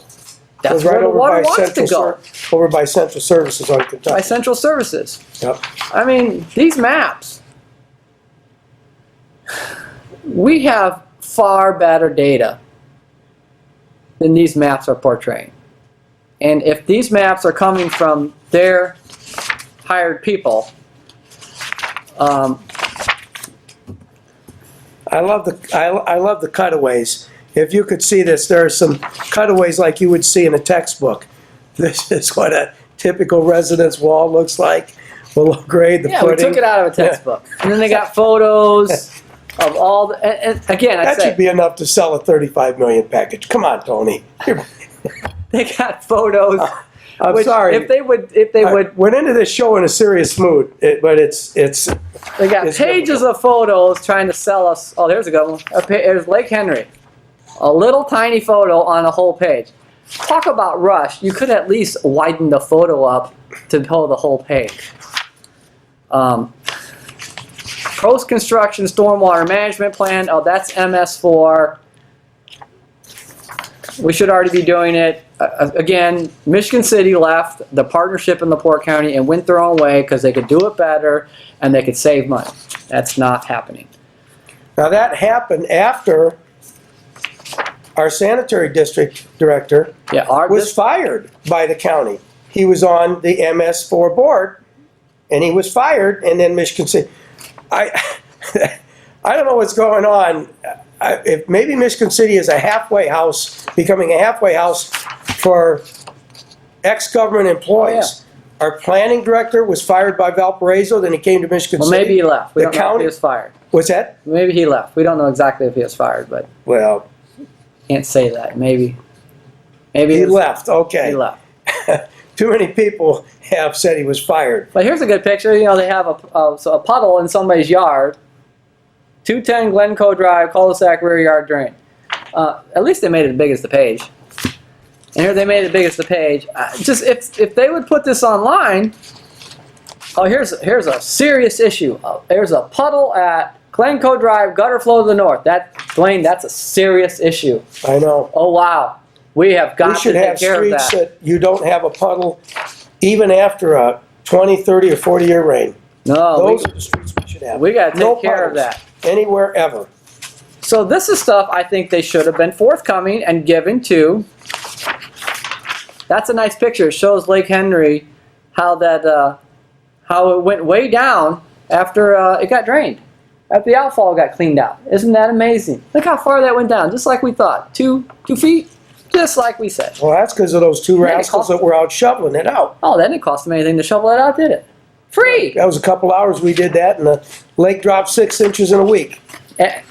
That's where the water wants to go. Over by Central Services on Kentucky. By Central Services. Yep. I mean, these maps. we have far better data than these maps are portraying. And if these maps are coming from their hired people, I love the cutaways. If you could see this, there are some cutaways like you would see in a textbook. This is what a typical residence wall looks like. Below grade, the yeah, we footing. took it out of a textbook. And then they got photos of all the, and again, I That say, should be enough to sell a 35 million package. Come on, Tony. they got photos. I'm which sorry. If they would, Went into this show in a serious mood, but it's they got it's pages of photos trying to sell us. Oh, there's a good one. There's Lake Henry. A little tiny photo on a whole page. Talk about rush. You could at least widen the photo up to hold the whole page. Post-construction stormwater management plan. Oh, that's MS4. We should already be doing it. Again, Michigan City left the partnership in LaPorte County and went their own way because they could do it better and they could save money. That's not happening. Now that happened after our sanitary district director Yeah, was fired by the county. He was on the MS4 board, and he was fired, and then Michigan City. I don't know what's going on. If maybe Michigan City is a halfway house, becoming a halfway house for ex-government employees. Our planning director was fired by Valparaiso, then he came to Michigan well, City. maybe he left. We The don't know if county- he was fired. What's that? Maybe he left. We don't know exactly if he was fired, but Well, can't say that. Maybe he was- left, okay. He left. Too many people have said he was fired. But here's a good picture. You know, they have a puddle in somebody's yard. 210 Glencoe Drive, cul-de-sac rear yard drain. At least they made it as big as the page. And here they made it as big as the page. Just if they would put this online. Oh, here's a serious issue. There's a puddle at Glencoe Drive, gutter flow to the north. Dwayne, that's a serious issue. I know. Oh wow, we have We got to should take have care of streets that. that you don't have a puddle even after a 20, 30, or 40-year rain. No, Those are the streets we should have. we got to No take care of puddles that. anywhere ever. So this is stuff I think they should have been forthcoming and given to. That's a nice picture. It shows Lake Henry, how it went way down after it got drained, after the outfall got cleaned out. Isn't that amazing? Look how far that went down, just like we thought. 2 feet, just like we said. Well, that's because of those two Yeah, it rascals cost- that were out shoveling it out. Oh, that didn't cost them anything to shovel it out, did it? Free. That was a couple hours we did that, and the lake dropped 6 inches in a week. Eh,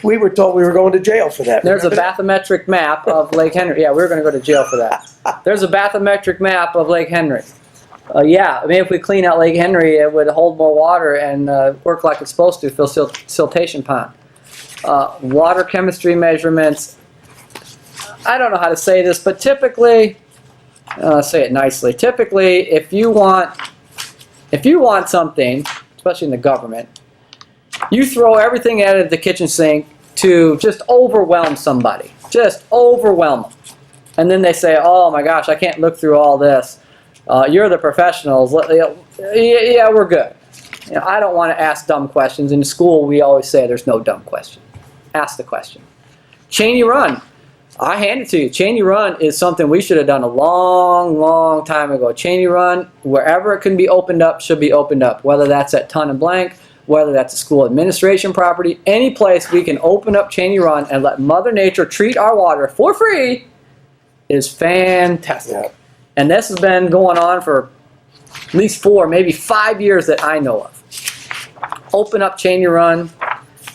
We were told we were going to jail for that. There's a Remember that? bathymetric map of Lake Henry. Yeah, we were going to go to jail for that. There's a bathymetric map of Lake Henry. Yeah, I mean, if we clean out Lake Henry, it would hold more water and work like it's supposed to, fill siltation pond. Water chemistry measurements. I don't know how to say this, but typically, say it nicely. Typically, if you want something, especially in the government, you throw everything at the kitchen sink to just overwhelm somebody. Just overwhelm them. And then they say, oh my gosh, I can't look through all this. You're the professionals. Yeah, we're good. You know, I don't want to ask dumb questions. In school, we always say there's no dumb question. Ask the question. Cheney Run. I hand it to you. Cheney Run is something we should have done a long, long time ago. Cheney Run, wherever it can be opened up, should be opened up. Whether that's at Ton and Blank, whether that's a school administration property, any place we can open up Cheney Run and let Mother Nature treat our water for free is fantastic. Yeah. And this has been going on for at least 4, maybe 5 years that I know of. Open up Cheney Run,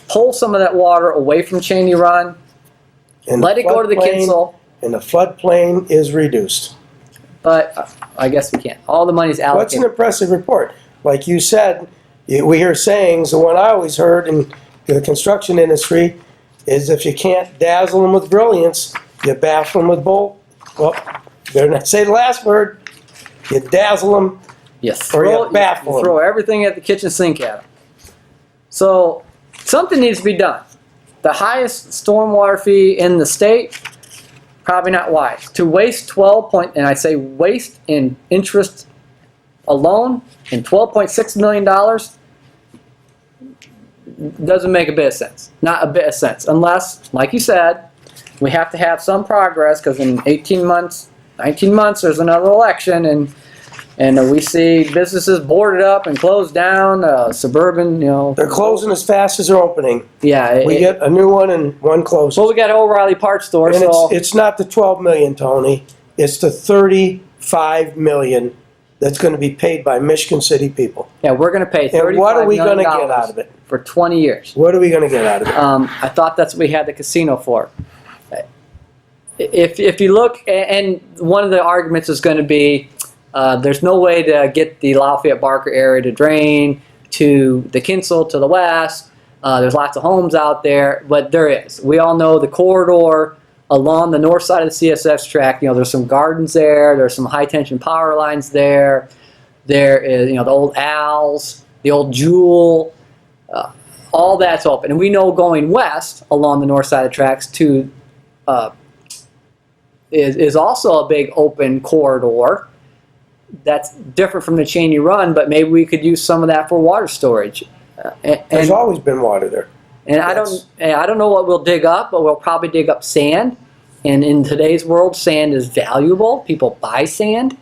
pull some of that water away from Cheney Run, And let it go to the floodplain- Kinsel, And the floodplain is reduced. but I guess we can't. All the money's What's an allocated. impressive report? Like you said, we hear sayings. The one I always heard in the construction industry is if you can't dazzle them with brilliance, you baffle them with bold. Well, better not say the last word. You dazzle them. You Or you throw, baffle you 'em. throw everything at the kitchen sink at them. So something needs to be done. The highest stormwater fee in the state, probably not wise. To waste 12 and I say waste in interest alone in $12.6 million, doesn't make a bit of sense. Not a bit of sense. Unless, like you said, we have to have some progress, because in 18 months, 19 months, there's another election, and we see businesses boarded up and closed down, suburban, They're closing as fast as they're opening. Yeah. We get a new one and one closes. Well, we got O'Reilly Parts Store, And so... it's not the 12 million, Tony. It's the 35 million that's going to be paid by Michigan City people. Yeah, we're going to pay $35 And what are we going to million get out of it? for 20 years. What are we going to get out of it? I thought that's what we had the casino for. If you look, and one of the arguments is going to be, there's no way to get the Lafayette-Barker area to drain to the Kinsel to the west. There's lots of homes out there, but there is. We all know the corridor along the north side of the CSX track. There's some gardens there. There's some high-tension power lines there. There is, the old Al's, the old Jewel. All that's open. And we know going west along the north side of the tracks to is also a big open corridor. That's different from the Cheney Run, but maybe we could use some of that for water storage. There's always been water there. And I don't know what we'll dig up, but we'll probably dig up sand. And in today's world, sand is valuable. People buy sand.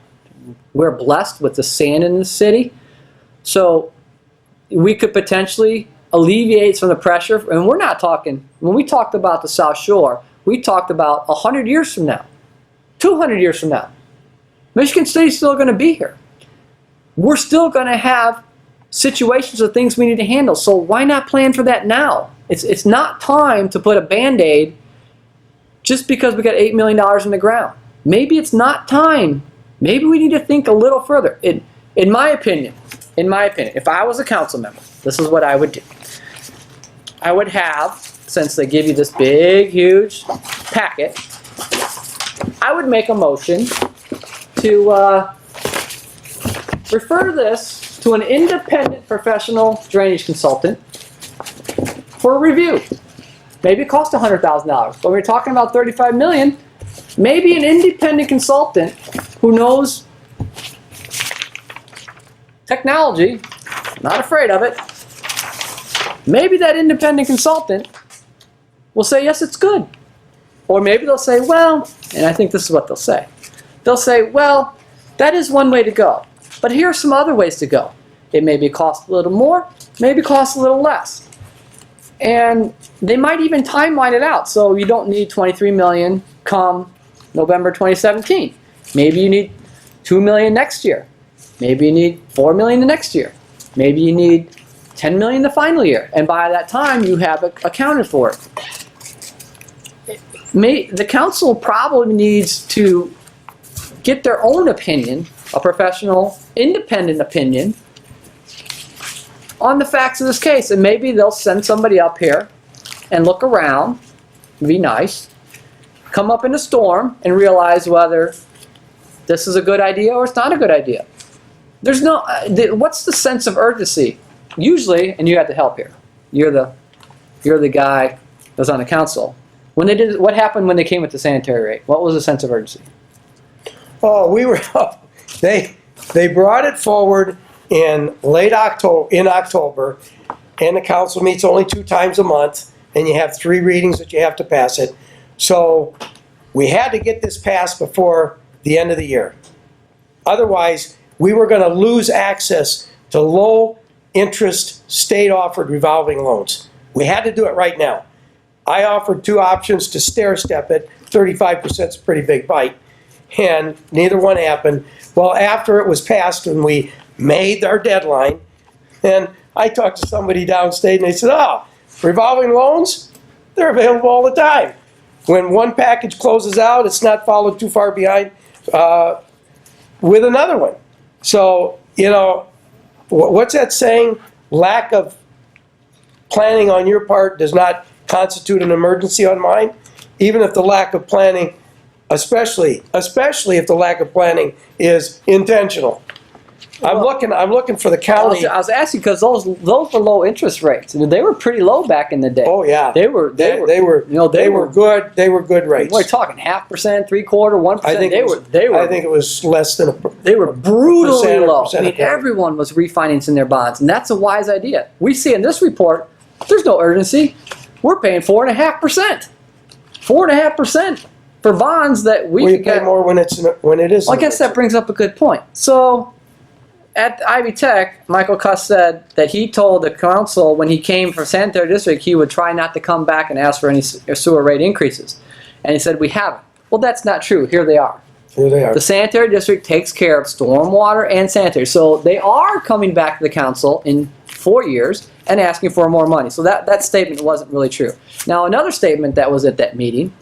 We're blessed with the sand in the city. So we could potentially alleviate some of the pressure. And we're not talking, when we talked about the South Shore, we talked about 100 years from now, 200 years from now. Michigan City's still going to be here. We're still going to have situations of things we need to handle. So why not plan for that now? It's not time to put a Band-Aid just because we got $8 million in the ground. Maybe it's not time. Maybe we need to think a little further. In my opinion, if I was a council member, this is what I would do. I would have, since they give you this big, huge packet, I would make a motion to refer this to an independent professional drainage consultant for a review. Maybe it costs $100,000, but when we're talking about $35 million, maybe an independent consultant who knows technology, not afraid of it, maybe that independent consultant will say, yes, it's good. Or maybe they'll say, well, and I think this is what they'll say. They'll say, well, that is one way to go, but here are some other ways to go. It maybe cost a little more, maybe cost a little less. And they might even timeline it out, so you don't need $23 million come November 2017. Maybe you need $2 million next year. Maybe you need $4 million the next year. Maybe you need $10 million the final year. And by that time, you have accounted for it. The council probably needs to get their own opinion, a professional, independent opinion, on the facts of this case. And maybe they'll send somebody up here and look around, be nice, come up in a storm and realize whether this is a good idea or it's not a good idea. There's no, what's the sense of urgency? Usually, and you have to help here, you're the guy that's on the council. When they did, what happened when they came with the sanitary rate? What was the sense of urgency? Oh, they brought it forward in October, and the council meets only 2 times a month, and you have 3 readings that you have to pass it. So we had to get this passed before the end of the year. Otherwise, we were going to lose access to low-interest, state-offered revolving loans. We had to do it right now. I offered 2 options to stair-step it. 35% is a pretty big bite, and neither one happened. Well, after it was passed and we made our deadline, and I talked to somebody downstate, and they said, oh, revolving loans, they're available all the time. When one package closes out, it's not followed too far behind with another one. So, what's that saying? Lack of planning on your part does not constitute an emergency on mine. Even if the lack of planning, especially if the lack of planning is intentional. I'm looking for the county. I was asking because those were low interest rates. I mean, they were pretty low back in the day. Oh yeah, they were good. They were good rates. We're talking 0.5%, 0.75%, 1%. I think it was less than a. They were brutally low. I mean, percent. everyone was refinancing their bonds, and that's a wise idea. We see in this report There's no urgency. We're paying 4.5%. 4.5% for bonds that we We could pay get. more when it is. Well, I guess that brings up a good point. So, at Ivy Tech, Michael Cuss said that he told the council when he came from Sanitary District he would try not to come back and ask for any sewer rate increases. And he said, we haven't. Well, that's not true. Here they are. Here they are. The Sanitary District takes care of stormwater and sanitary. So they are coming back to the council in 4 years and asking for more money. So that statement wasn't really true. Now, another statement that was at that meeting,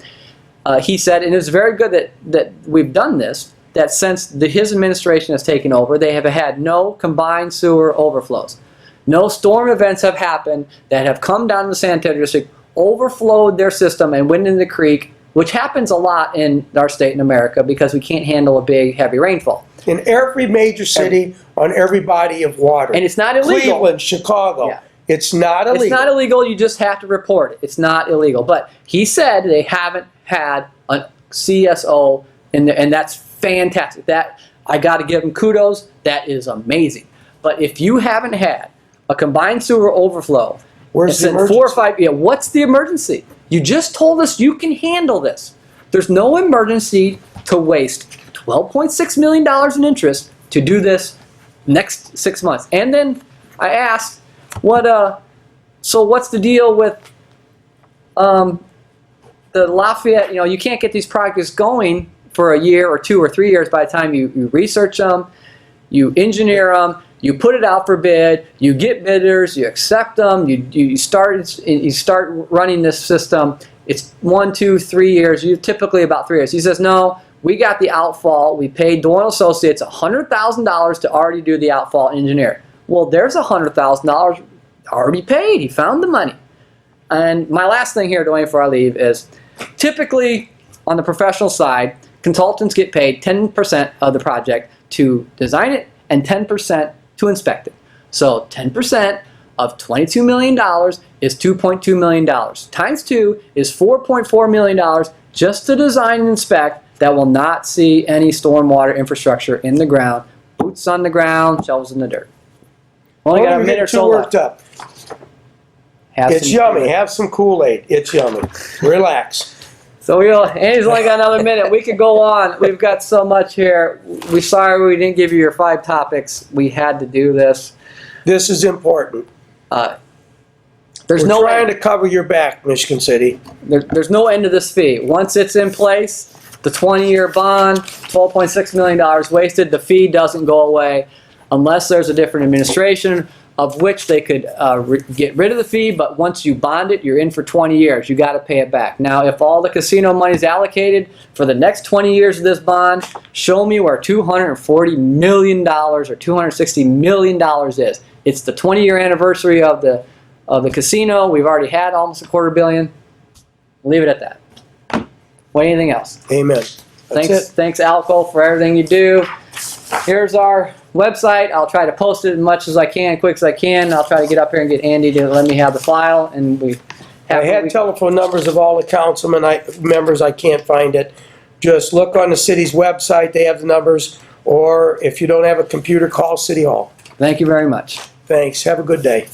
he said, and it's very good that we've done this, that since his administration has taken over, they have had no combined sewer overflows. No storm events have happened that have come down to the Sanitary District, overflowed their system, and went into the creek, which happens a lot in our state in America because we can't handle a big, heavy rainfall. In every major city, on every body of water. And it's not illegal. Cleveland, Chicago. Yeah. It's not illegal. It's not illegal. You just have to report it. It's not illegal. But he said they haven't had a CSO, and that's fantastic. That I got to give him kudos. That is amazing. But if you haven't had a combined sewer overflow, Where's the in 4 or emergency? 5, yeah, what's the emergency? You just told us you can handle this. There's no emergency to waste $12.6 million in interest to do this next 6 months. And then I asked, so what's the deal with the Lafayette? You know, you can't get these projects going for a year or 2 or 3 years by the time you research them, you engineer them, you put it out for bid, you get bidders, you accept them, you start running this system. It's 1, 2, 3 years. You typically about 3 years. He says, no, we got the outfall. We paid Doyle Associates $100,000 to already do the outfall engineer. Well, there's $100,000 already paid. He found the money. And my last thing here, Dwayne, before I leave, is typically on the professional side, consultants get paid 10% of the project to design it and 10% to inspect it. So 10% of $22 million is $2.2 million. Times 2 is $4.4 million just to design and inspect that will not see any stormwater infrastructure in the ground, boots on the ground, shovels in the dirt. Only got a minute or so left. Up. Have It's some- yummy. Have some Kool-Aid. It's yummy. Relax. So Andy's only got another minute. We could go on. We've got so much here. We're sorry we didn't give you your 5 topics. We had to do this. This is important. There's We're no trying to cover your back, Michigan City. there's no end to this fee. Once it's in place, the 20-year bond, $12.6 million wasted, the fee doesn't go away unless there's a different administration, of which they could get rid of the fee, but once you bond it, you're in for 20 years. You got to pay it back. Now, if all the casino money is allocated for the next 20 years of this bond, show me where $240 million or $260 million is. It's the 20-year anniversary of the casino. We've already had almost $250 million. Leave it at that. Anything else? Amen. That's it. Thanks, Alco, for everything you do. Here's our website. I'll try to post it as much as I can, quick as I can. I'll try to get up here and get Andy to let me have the file. And I had telephone numbers of all the councilmen, members. I can't find it. Just look on the city's website. They have the numbers. Or if you don't have a computer, call City Hall. Thank you very much. Thanks. Have a good day.